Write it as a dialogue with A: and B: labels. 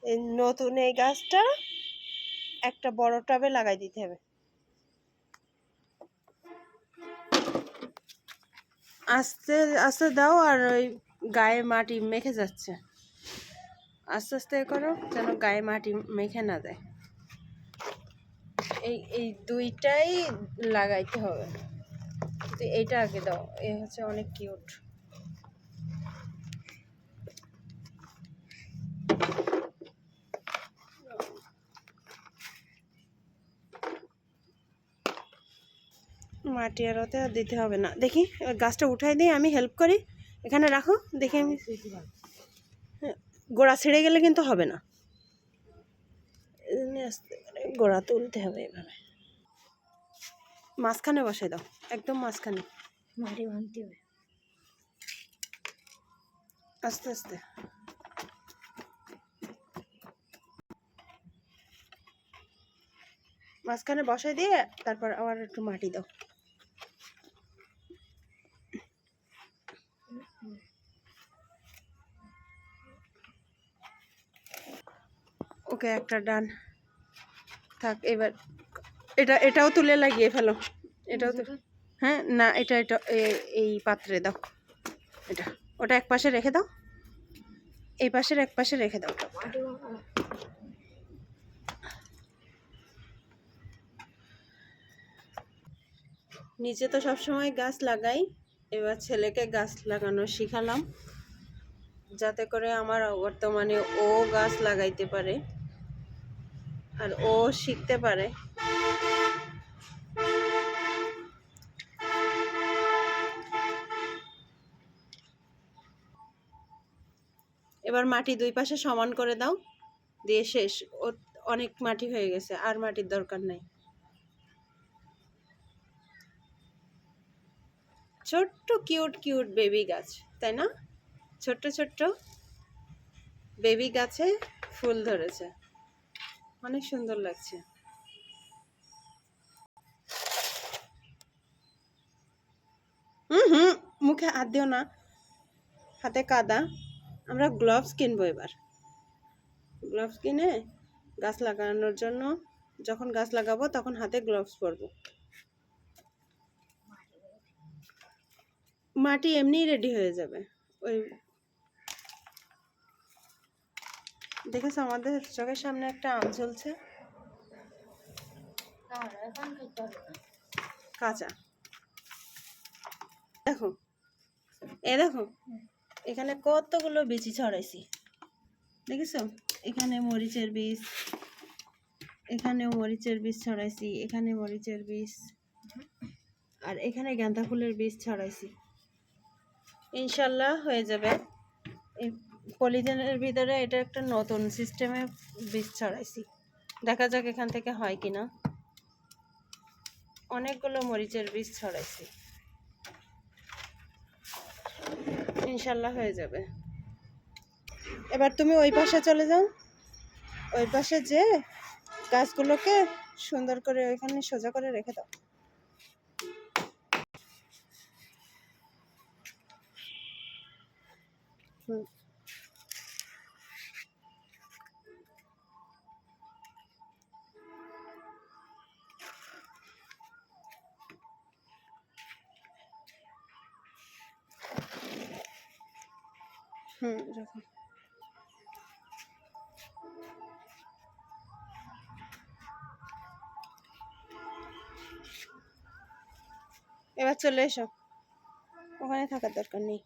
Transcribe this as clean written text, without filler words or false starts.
A: এই নতুন এই গাছটা একটা বড় টবে লাগাই দিতে হবে। আস্তে আস্তে দাও, আর ওই গায়ে মাটি মেখে যাচ্ছে, আস্তে আস্তে করো যেন গায়ে মাটি মেখে না দেয়। এই এই দুইটাই লাগাইতে হবে। এইটা আগে দাও, এই হচ্ছে অনেক কিউট। মাটি আর ওতে দিতে হবে না। দেখি গাছটা উঠাই দিই, আমি হেল্প করি। এখানে রাখো, দেখি আমি। গোড়া ছেড়ে গেলে কিন্তু হবে না, আস্তে করে গোড়া তুলতে হবে এভাবে। মাঝখানে বসে দাও, একদম মাঝখানে
B: মাটি ভাঙতে হবে
A: আস্তে আস্তে। মাঝখানে বসাই দিয়ে তারপর আবার একটু মাটি দাও। ওকে, একটা ডান থাক। এবার এটাও তুলে লাগিয়ে ফেলো, এটাও তো। হ্যাঁ না, এটা এই পাত্রে দাও। এটা ওটা এক পাশে রেখে দাও, এই পাশের এক পাশে রেখে দাও। নিচে তো সবসময় গাছ লাগাই, এবার ছেলেকে গাছ লাগানো শিখালাম, যাতে করে আমার বর্তমানে ও গাছ লাগাইতে পারে আর ও শিখতে পারে। এবার মাটি দুই পাশে সমান করে দাও, দিয়ে শেষ। ও অনেক মাটি হয়ে গেছে, আর মাটির দরকার নাই। ছোট্ট কিউট কিউট বেবি গাছ, তাই না? ছোট্ট ছোট্ট বেবি গাছে ফুল ধরেছে, অনেক সুন্দর লাগছে। হুম, মুখে হাত দিও না, হাতে কাদা। আমরা গ্লাভস কিনবো এবার। গ্লাভস কিনে গাছ লাগানোর জন্য, যখন গাছ লাগাবো তখন হাতে গ্লাভস পরবো। মাটি এমনিই রেডি হয়ে যাবে। ওই দেখেছো আমাদের চোখের সামনে একটা আম ঝুলছে, কাঁচা। দেখো, দেখো এখানে কতগুলো বিচি ছড়াইছি, দেখেছো? এখানে মরিচের বীজ, এখানেও মরিচের বীজ ছড়াইছি, এখানে মরিচের বীজ, আর এখানে গাঁদা ফুলের বীজ ছড়াইছি। ইনশাল্লাহ হয়ে যাবে। এই পলিথিনের ভিতরে এটা একটা নতুন সিস্টেমে বীজ ছড়াইছি, দেখা যাক এখান থেকে হয় কিনা। অনেকগুলো মরিচের বীজ ছড়াইছি, ইনশাল্লাহ হয়ে যাবে। এবার তুমি ওই পাশে চলে যাও, ওই পাশে যে গাছগুলোকে সুন্দর করে ওইখানে সোজা করে রেখে দাও। হুম, রাখো। এবার চলে এসো, ওখানে থাকার দরকার নেই।